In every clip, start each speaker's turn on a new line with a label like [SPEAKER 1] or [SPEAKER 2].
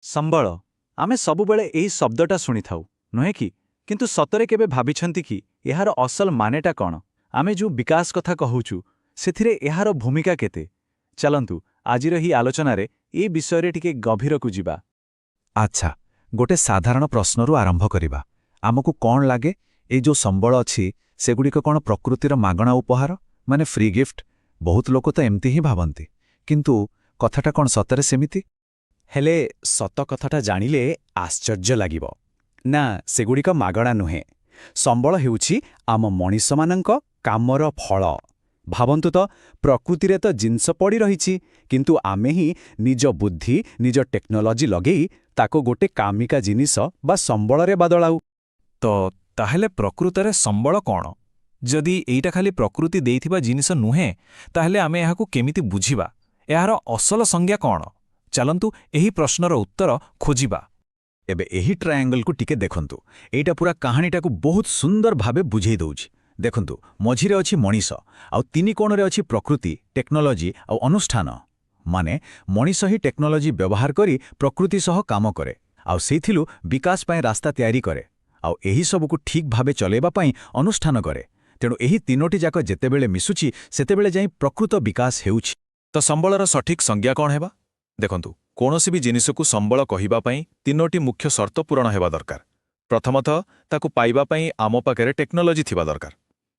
[SPEAKER 1] ସମ୍ବଳ ଆମେ ସବୁବେଳେ ଏହି ଶବ୍ଦଟା ଶୁଣିଥାଉ ନୁହେଁ କି କିନ୍ତୁ ସତରେ କେବେ ଭାବିଛନ୍ତି କି ଏହାର ଅସଲ ମାନେଟା କ'ଣ? ଆମେ ଯେଉଁ ବିକାଶ କଥା କହୁଛୁ ସେଥିରେ ଏହାର ଭୂମିକା କେତେ? ଚାଲନ୍ତୁ ଆଜିର ଏହି ଆଲୋଚନାରେ ଏ ବିଷୟରେ ଟିକେ ଗଭୀରକୁ ଯିବା।
[SPEAKER 2] ଆଚ୍ଛା, ଗୋଟେ ସାଧାରଣ ପ୍ରଶ୍ନରୁ ଆରମ୍ଭ କରିବା। ଆମକୁ କ'ଣ ଲାଗେ ଏଇ ଯେଉଁ ସମ୍ବଳ ଅଛି ସେଗୁଡ଼ିକ କ'ଣ ପ୍ରକୃତିର ମାଗଣା ଉପହାର, ମାନେ ଫ୍ରି ଗିଫ୍ଟ? ବହୁତ ଲୋକ ତ ଏମିତି ହିଁ ଭାବନ୍ତି। କିନ୍ତୁ କଥାଟା କ'ଣ ସତରେ ସେମିତି?
[SPEAKER 3] ହେଲେ ସତ କଥାଟା ଜାଣିଲେ ଆଶ୍ଚର୍ଯ୍ୟ ଲାଗିବ। ନା, ସେଗୁଡ଼ିକ ମାଗଣା ନୁହେଁ। ସମ୍ବଳ ହେଉଛି ଆମ ମଣିଷମାନଙ୍କ କାମର ଫଳ। ଭାବନ୍ତୁ ତ, ପ୍ରକୃତିରେ ତ ଜିନିଷ ପଡ଼ି ରହିଛି, କିନ୍ତୁ ଆମେ ହିଁ ନିଜ ବୁଦ୍ଧି, ନିଜ ଟେକ୍ନୋଲୋଜି ଲଗେଇ ତାକୁ ଗୋଟେ କାମିକା ଜିନିଷ ବା ସମ୍ବଳରେ ବଦଳାଉ।
[SPEAKER 4] ତାହେଲେ ପ୍ରକୃତରେ ସମ୍ବଳ କ'ଣ? ଯଦି ଏଇଟା ଖାଲି ପ୍ରକୃତି ଦେଇଥିବା ଜିନିଷ ନୁହେଁ, ତାହେଲେ ଆମେ ଏହାକୁ କେମିତି ବୁଝିବା? ଏହାର ଅସଲ ସଂଜ୍ଞା କ'ଣ? ଚାଲନ୍ତୁ ଏହି ପ୍ରଶ୍ନର ଉତ୍ତର ଖୋଜିବା।
[SPEAKER 2] ଏବେ ଏହି ଟ୍ରାୟାଙ୍ଗଲକୁ ଟିକେ ଦେଖନ୍ତୁ। ଏଇଟା ପୁରା କାହାଣୀଟାକୁ ବହୁତ ସୁନ୍ଦର ଭାବେ ବୁଝେଇ ଦେଉଛି। ଦେଖନ୍ତୁ, ମଝିରେ ଅଛି ମଣିଷ, ଆଉ ତିନି କୋଣରେ ଅଛି ପ୍ରକୃତି, ଟେକ୍ନୋଲୋଜି ଆଉ ଅନୁଷ୍ଠାନ। ମାନେ ମଣିଷ ହିଁ ଟେକ୍ନୋଲୋଜି ବ୍ୟବହାର କରି ପ୍ରକୃତି ସହ କାମ କରେ, ଆଉ ସେଇଥିରୁ ବିକାଶ ପାଇଁ ରାସ୍ତା ତିଆରି କରେ, ଆଉ ଏହି ସବୁକୁ ଠିକ୍ ଭାବେ ଚଲେଇବା ପାଇଁ ଅନୁଷ୍ଠାନ କରେ। ତେଣୁ ଏହି ତିନୋଟି ଯାକ ଯେତେବେଳେ ମିଶୁଛି ସେତେବେଳେ ଯାଇ ପ୍ରକୃତ ବିକାଶ ହେଉଛି।
[SPEAKER 4] ତ ସମ୍ବଳର ସଠିକ୍ ସଂଜ୍ଞା କ'ଣ ହେବା? ଦେଖନ୍ତୁ, କୌଣସି ବି ଜିନିଷକୁ ସମ୍ବଳ କହିବା ପାଇଁ ତିନୋଟି ମୁଖ୍ୟ ସର୍ତ୍ତ ପୂରଣ ହେବା ଦରକାର। ପ୍ରଥମତଃ, ତାକୁ ପାଇବା ପାଇଁ ଆମ ପାଖରେ ଟେକ୍ନୋଲୋଜି ଥିବା ଦରକାର।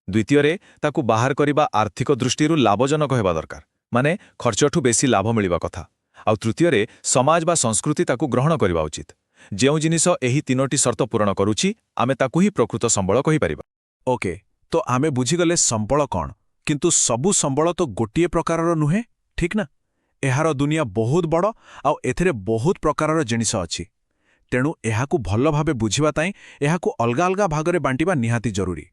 [SPEAKER 4] ଦ୍ୱିତୀୟରେ, ତାକୁ ବାହାର କରିବା ଆର୍ଥିକ ଦୃଷ୍ଟିରୁ ଲାଭଜନକ ହେବା ଦରକାର, ମାନେ ଖର୍ଚ୍ଚଠୁ ବେଶୀ ଲାଭ ମିଳିବା କଥା। ଆଉ ତୃତୀୟରେ, ସମାଜ ବା ସଂସ୍କୃତି ତାକୁ ଗ୍ରହଣ କରିବା ଉଚିତ। ଯେଉଁ ଜିନିଷ ଏହି ତିନୋଟି ସର୍ତ୍ତ ପୂରଣ କରୁଛି, ଆମେ ତାକୁ ହିଁ ପ୍ରକୃତ ସମ୍ବଳ କହିପାରିବା।
[SPEAKER 5] ଓକେ, ତ ଆମେ ବୁଝିଗଲେ ସମ୍ବଳ କ'ଣ। କିନ୍ତୁ ସବୁ ସମ୍ବଳ ତ ଗୋଟିଏ ପ୍ରକାରର ନୁହେଁ, ଠିକ୍ ନା? ଏହାର ଦୁନିଆ ବହୁତ ବଡ଼, ଆଉ ଏଥିରେ ବହୁତ ପ୍ରକାରର ଜିନିଷ ଅଛି। ତେଣୁ ଏହାକୁ ଭଲ ଭାବେ ବୁଝିବା ପାଇଁ ଏହାକୁ ଅଲଗା ଅଲଗା ଭାଗରେ ବାଣ୍ଟିବା ନିହାତି ଜରୁରୀ।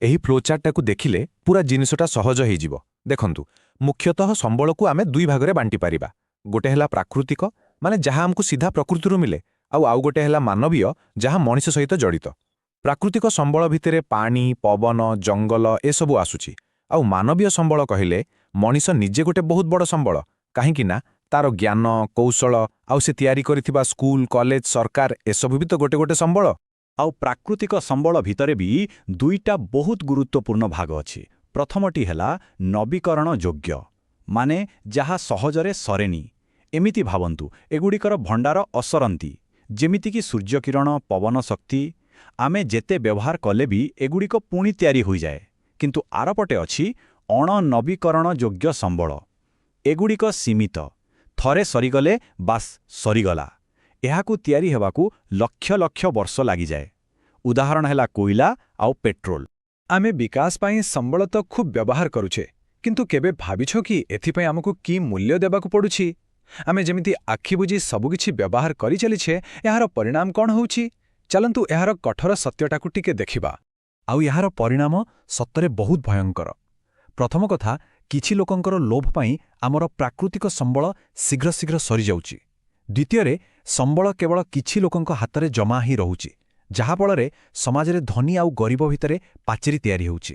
[SPEAKER 2] ଏହି ଫ୍ଲୋଚାର୍ଟଟାକୁ ଦେଖିଲେ ପୁରା ଜିନିଷଟା ସହଜ ହେଇଯିବ। ଦେଖନ୍ତୁ, ମୁଖ୍ୟତଃ ସମ୍ବଳକୁ ଆମେ ଦୁଇ ଭାଗରେ ବାଣ୍ଟିପାରିବା। ଗୋଟେ ହେଲା ପ୍ରାକୃତିକ, ମାନେ ଯାହା ଆମକୁ ସିଧା ପ୍ରକୃତିରୁ ମିଳେ, ଆଉ ଗୋଟେ ହେଲା ମାନବୀୟ, ଯାହା ମଣିଷ ସହିତ ଜଡ଼ିତ। ପ୍ରାକୃତିକ ସମ୍ବଳ ଭିତରେ ପାଣି, ପବନ, ଜଙ୍ଗଲ ଏସବୁ ଆସୁଛି। ଆଉ ମାନବୀୟ ସମ୍ବଳ କହିଲେ ମଣିଷ ନିଜେ ଗୋଟେ ବହୁତ ବଡ଼ ସମ୍ବଳ। କାହିଁକି ନା ତାର ଜ୍ଞାନ, କୌଶଳ, ଆଉ ସେ ତିଆରି କରିଥିବା ସ୍କୁଲ, କଲେଜ, ସରକାର ଏସବୁ ବି ତ ଗୋଟେ ଗୋଟେ ସମ୍ବଳ।
[SPEAKER 1] ଆଉ ପ୍ରାକୃତିକ ସମ୍ବଳ ଭିତରେ ବି ଦୁଇଟା ବହୁତ ଗୁରୁତ୍ୱପୂର୍ଣ୍ଣ ଭାଗ ଅଛି। ପ୍ରଥମଟି ହେଲା ନବୀକରଣ ଯୋଗ୍ୟ, ମାନେ ଯାହା ସହଜରେ ସରେନି। ଏମିତି ଭାବନ୍ତୁ, ଏଗୁଡ଼ିକର ଭଣ୍ଡାର ଅସରନ୍ତି, ଯେମିତିକି ସୂର୍ଯ୍ୟକିରଣ, ପବନ ଶକ୍ତି। ଆମେ ଯେତେ ବ୍ୟବହାର କଲେ ବି ଏଗୁଡ଼ିକ ପୁଣି ତିଆରି ହୋଇଯାଏ। କିନ୍ତୁ ଆରପଟେ ଅଛି ଅଣନବୀକରଣ ଯୋଗ୍ୟ ସମ୍ବଳ। ଏଗୁଡ଼ିକ ସୀମିତ, ଥରେ ସରିଗଲେ ବାସ୍ ସରିଗଲା। ଏହାକୁ ତିଆରି ହେବାକୁ ଲକ୍ଷ ଲକ୍ଷ ବର୍ଷ ଲାଗିଯାଏ। ଉଦାହରଣ ହେଲା କୋଇଲା ଆଉ ପେଟ୍ରୋଲ।
[SPEAKER 3] ଆମେ ବିକାଶ ପାଇଁ ସମ୍ବଳ ତ ଖୁବ୍ ବ୍ୟବହାର କରୁଛେ, କିନ୍ତୁ କେବେ ଭାବିଛ କି ଏଥିପାଇଁ ଆମକୁ କି ମୂଲ୍ୟ ଦେବାକୁ ପଡ଼ୁଛି? ଆମେ ଯେମିତି ଆଖି ବୁଜି ସବୁକିଛି ବ୍ୟବହାର କରିଚାଲିଛେ, ଏହାର ପରିଣାମ କ'ଣ ହେଉଛି? ଚାଲନ୍ତୁ ଏହାର କଠୋର ସତ୍ୟଟାକୁ ଟିକେ ଦେଖିବା।
[SPEAKER 2] ଆଉ ଏହାର ପରିଣାମ ସତରେ ବହୁତ ଭୟଙ୍କର। ପ୍ରଥମ କଥା, କିଛି ଲୋକଙ୍କର ଲୋଭ ପାଇଁ ଆମର ପ୍ରାକୃତିକ ସମ୍ବଳ ଶୀଘ୍ର ଶୀଘ୍ର ସରିଯାଉଛି। ଦ୍ୱିତୀୟରେ, ସମ୍ବଳ କେବଳ କିଛି ଲୋକଙ୍କ ହାତରେ ଜମା ହିଁ ରହୁଛି, ଯାହାଫଳରେ ସମାଜରେ ଧନୀ ଆଉ ଗରିବ ଭିତରେ ପାଚେରୀ ତିଆରି ହେଉଛି।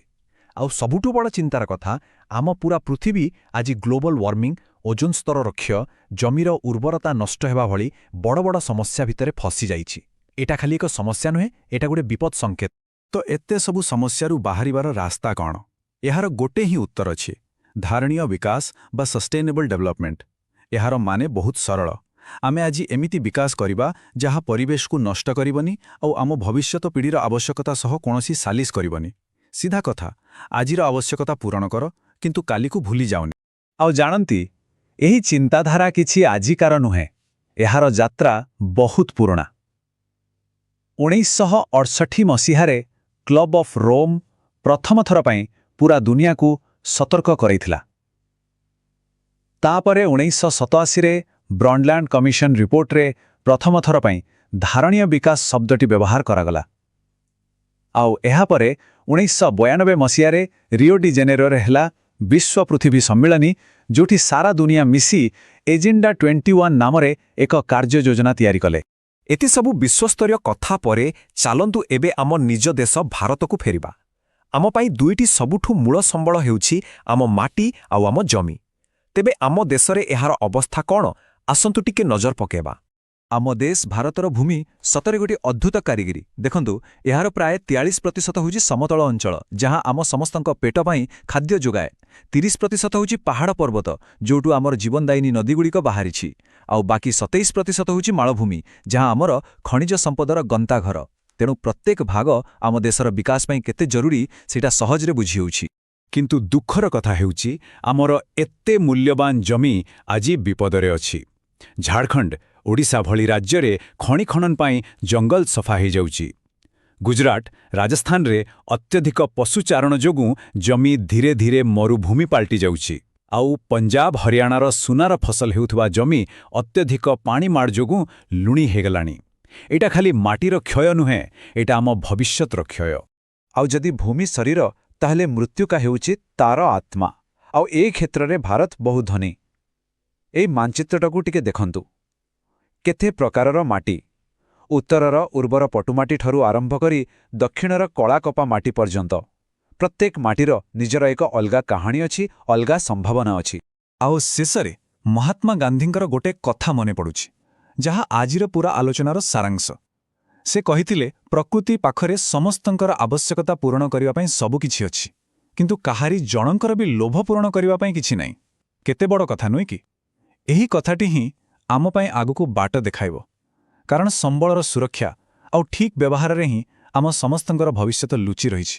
[SPEAKER 2] ଆଉ ସବୁଠୁ ବଡ଼ ଚିନ୍ତାର କଥା, ଆମ ପୁରା ପୃଥିବୀ ଆଜି ଗ୍ଲୋବାଲ ୱାର୍ମିଂ, ଓଜୋନ ସ୍ତରର କ୍ଷୟ, ଜମିର ଉର୍ବରତା ନଷ୍ଟ ହେବା ଭଳି ବଡ଼ ବଡ଼ ସମସ୍ୟା ଭିତରେ ଫସିଯାଇଛି। ଏଟା ଖାଲି ଏକ ସମସ୍ୟା ନୁହେଁ, ଏଟା ଗୋଟେ ବିପଦ ସଂକେତ।
[SPEAKER 5] ତ ଏତେ ସବୁ ସମସ୍ୟାରୁ ବାହାରିବାର ରାସ୍ତା କ'ଣ? ଏହାର ଗୋଟେ ହିଁ ଉତ୍ତର ଅଛି, ଧାରଣୀୟ ବିକାଶ ବା ସଷ୍ଟେନେବଲ୍ ଡେଭଲପମେଣ୍ଟ। ଏହାର ମାନେ ବହୁତ ସରଳ। ଆମେ ଆଜି ଏମିତି ବିକାଶ କରିବା ଯାହା ପରିବେଶକୁ ନଷ୍ଟ କରିବନି ଆଉ ଆମ ଭବିଷ୍ୟତ ପିଢ଼ିର ଆବଶ୍ୟକତା ସହ କୌଣସି ସାଲିସ କରିବନି। ସିଧା କଥା, ଆଜିର ଆବଶ୍ୟକତା ପୂରଣ କର, କିନ୍ତୁ କାଲିକୁ ଭୁଲି ଯାଉନି।
[SPEAKER 2] ଆଉ ଜାଣନ୍ତି, ଏହି ଚିନ୍ତାଧାରା କିଛି ଆଜିକାର ନୁହେଁ। ଏହାର ଯାତ୍ରା ବହୁତ ପୁରୁଣା। 1968 ମସିହାରେ କ୍ଲବ ଅଫ୍ ରୋମ୍ ପ୍ରଥମ ଥର ପାଇଁ ପୁରା ଦୁନିଆକୁ ସତର୍କ କରାଇଥିଲା। ତାପରେ 1987ରେ ବ୍ରଣ୍ଡଲ୍ୟାଣ୍ଡ କମିଶନ ରିପୋର୍ଟରେ ପ୍ରଥମ ଥର ପାଇଁ ଧାରଣୀୟ ବିକାଶ ଶବ୍ଦଟି ବ୍ୟବହାର କରାଗଲା। ଆଉ ଏହାପରେ 1992 ମସିହାରେ ରିଓ ଡି ଜେନେରୋରେ ହେଲା ବିଶ୍ୱ ପୃଥିବୀ ସମ୍ମିଳନୀ, ଯେଉଁଠି ସାରା ଦୁନିଆ ମିଶି ଏଜେଣ୍ଡା 21 ନାମରେ ଏକ କାର୍ଯ୍ୟ ଯୋଜନା ତିଆରି କଲେ।
[SPEAKER 4] ଏତେ ସବୁ ବିଶ୍ୱସ୍ତରୀୟ କଥା ପରେ ଚାଲନ୍ତୁ ଏବେ ଆମ ନିଜ ଦେଶ ଭାରତକୁ ଫେରିବା। ଆମ ପାଇଁ ଦୁଇଟି ସବୁଠୁ ମୂଳ ସମ୍ବଳ ହେଉଛି ଆମ ମାଟି ଆଉ ଆମ ଜମି। ତେବେ ଆମ ଦେଶରେ ଏହାର ଅବସ୍ଥା କ'ଣ? ଆସନ୍ତୁ ଟିକେ ନଜର ପକାଇବା।
[SPEAKER 2] ଆମ ଦେଶ ଭାରତର ଭୂମି ସତରେ ଗୋଟିଏ ଅଦ୍ଭୁତ କାରିଗରୀ। ଦେଖନ୍ତୁ, ଏହାର ପ୍ରାୟ 43% ହେଉଛି ସମତଳ ଅଞ୍ଚଳ, ଯାହା ଆମ ସମସ୍ତଙ୍କ ପେଟ ପାଇଁ ଖାଦ୍ୟ ଯୋଗାଏ। 30% ହେଉଛି ପାହାଡ଼ ପର୍ବତ, ଯୋଉଠୁ ଆମର ଜୀବନଦାୟିନୀ ନଦୀଗୁଡ଼ିକ ବାହାରିଛି। ଆଉ ବାକି 27% ହେଉଛି ମାଳଭୂମି, ଯାହା ଆମର ଖଣିଜ ସମ୍ପଦର ଗନ୍ତାଘର। ତେଣୁ ପ୍ରତ୍ୟେକ ଭାଗ ଆମ ଦେଶର ବିକାଶ ପାଇଁ କେତେ ଜରୁରୀ ସେଇଟା ସହଜରେ ବୁଝିହେଉଛି।
[SPEAKER 5] କିନ୍ତୁ ଦୁଃଖର କଥା ହେଉଛି ଆମର ଏତେ ମୂଲ୍ୟବାନ ଜମି ଆଜି ବିପଦରେ ଅଛି। ଝାଡ଼ଖଣ୍ଡ, ଓଡ଼ିଶା ଭଳି ରାଜ୍ୟରେ ଖଣି ଖନନ ପାଇଁ ଜଙ୍ଗଲ ସଫା ହୋଇଯାଉଛି। ଗୁଜରାଟ, ରାଜସ୍ଥାନରେ ଅତ୍ୟଧିକ ପଶୁଚାରଣ ଯୋଗୁଁ ଜମି ଧୀରେ ଧୀରେ ମରୁଭୂମି ପାଲଟି ଯାଉଛି। ଆଉ ପଞ୍ଜାବ, ହରିୟାଣାର ସୁନାର ଫସଲ ହେଉଥିବା ଜମି ଅତ୍ୟଧିକ ପାଣିମାଡ଼ ଯୋଗୁଁ ଲୁଣି ହୋଇଗଲାଣି। ଏଇଟା ଖାଲି ମାଟିର କ୍ଷୟ ନୁହେଁ, ଏଇଟା ଆମ ଭବିଷ୍ୟତର କ୍ଷୟ।
[SPEAKER 1] ଆଉ ଯଦି ଭୂମି ଶରୀର, ତାହେଲେ ମୃତ୍ୟୁକା ହେଉଛି ତାର ଆତ୍ମା। ଆଉ ଏ କ୍ଷେତ୍ରରେ ଭାରତ ବହୁ ଧନୀ। ଏଇ ମାନଚିତ୍ରଟାକୁ ଟିକେ ଦେଖନ୍ତୁ। କେତେ ପ୍ରକାରର ମାଟି, ଉତ୍ତରର ଉର୍ବର ପଟୁମାଟିଠାରୁ ଆରମ୍ଭ କରି ଦକ୍ଷିଣର କଳାକପା ମାଟି ପର୍ଯ୍ୟନ୍ତ। ପ୍ରତ୍ୟେକ ମାଟିର ନିଜର ଏକ ଅଲଗା କାହାଣୀ ଅଛି, ଅଲଗା ସମ୍ଭାବନା ଅଛି।
[SPEAKER 2] ଆଉ ଶେଷରେ ମହାତ୍ମା ଗାନ୍ଧୀଙ୍କର ଗୋଟେ କଥା ମନେ ପଡ଼ୁଛି, ଯାହା ଆଜିର ପୁରା ଆଲୋଚନାର ସାରାଂଶ। ସେ କହିଥିଲେ, ପ୍ରକୃତି ପାଖରେ ସମସ୍ତଙ୍କର ଆବଶ୍ୟକତା ପୂରଣ କରିବା ପାଇଁ ସବୁକିଛି ଅଛି, କିନ୍ତୁ କାହାରି ଜଣଙ୍କର ବି ଲୋଭ ପୂରଣ କରିବା ପାଇଁ କିଛି ନାହିଁ। କେତେ ବଡ଼ କଥା ନୁହେଁ କି? ଏହି କଥାଟି ହିଁ ଆମ ପାଇଁ ଆଗକୁ ବାଟ ଦେଖାଇବ। କାରଣ ସମ୍ବଳର ସୁରକ୍ଷା ଆଉ ଠିକ୍ ବ୍ୟବହାରରେ ହିଁ ଆମ ସମସ୍ତଙ୍କର ଭବିଷ୍ୟତ ଲୁଚି ରହିଛି।